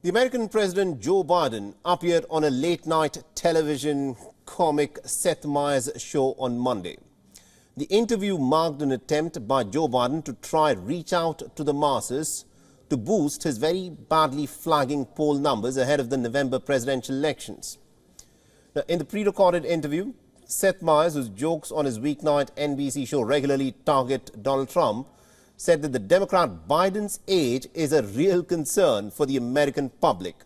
The American President Joe Biden appeared on a late-night television comic Seth Meyers show on Monday. The interview marked an attempt by Joe Biden to try reach out to the masses to boost his very badly flagging poll numbers ahead of the November presidential elections. Now, in the pre-recorded interview, Seth Meyers, whose jokes on his weeknight NBC show regularly target Donald Trump, said that the Democrat Biden's age is a real concern for the American public.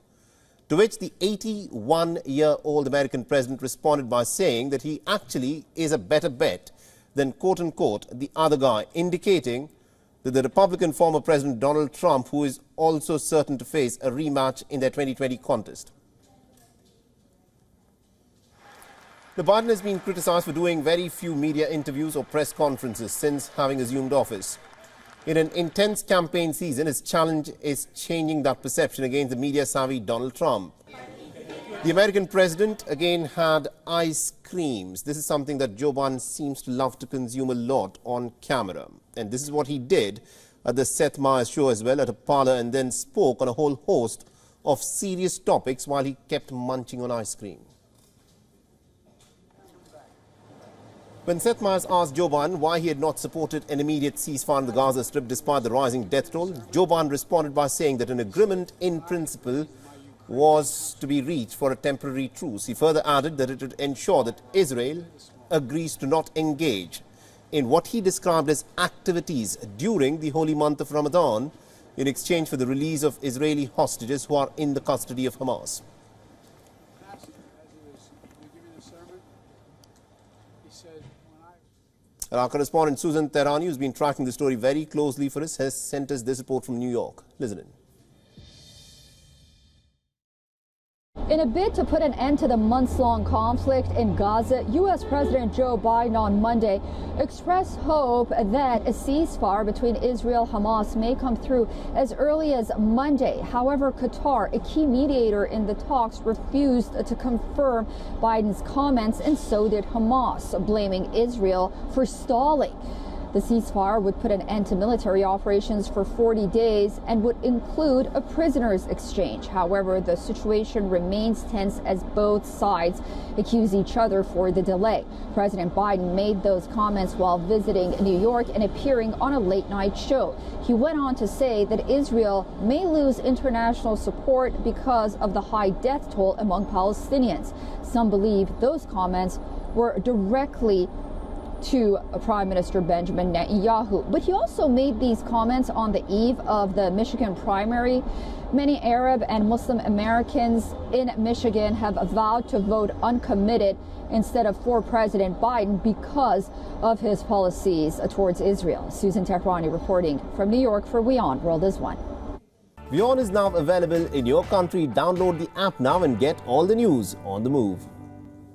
To which the 81-year-old American president responded by saying that he actually is a better bet than, quote-unquote, the other guy, indicating that the Republican former President Donald Trump, who is also certain to face a rematch in their 2020 contest. The Biden has been criticized for doing very few media interviews or press conferences since having assumed office. In an intense campaign season, his challenge is changing that perception against the media-savvy Donald Trump. The American president again had ice creams. This is something that Joe Biden seems to love to consume a lot on camera. And this is what he did at the Seth Meyers show as well, at a parlor, and then spoke on a whole host of serious topics while he kept munching on ice cream. When Seth Meyers asked Joe Biden why he had not supported an immediate ceasefire in the Gaza Strip despite the rising death toll, Joe Biden responded by saying that an agreement in principle was to be reached for a temporary truce. He further added that it would ensure that Israel agrees to not engage in what he described as activities during the holy month of Ramadan in exchange for the release of Israeli hostages who are in the custody of Hamas. Our correspondent Susan Tehrani, who's been tracking the story very closely for us, has sent us this report from New York. Listen in. In a bid to put an end to the months-long conflict in Gaza, U.S. President Joe Biden on Monday expressed hope that a ceasefire between Israel-Hamas may come through as early as Monday. However, Qatar, a key mediator in the talks, refused to confirm Biden's comments, and so did Hamas, blaming Israel for stalling. The ceasefire would put an end to military operations for 40 days and would include a prisoners exchange. However, the situation remains tense as both sides accuse each other for the delay. President Biden made those comments while visiting New York and appearing on a late-night show. He went on to say that Israel may lose international support because of the high death toll among Palestinians. Some believe those comments were directly to Prime Minister Benjamin Netanyahu. But he also made these comments on the eve of the Michigan primary. Many Arab and Muslim Americans in Michigan have vowed to vote uncommitted instead of for President Biden because of his policies towards Israel. Susan Tehrani reporting from New York for WION World is One. WION is now available in your country. Download the app now and get all the news on the move.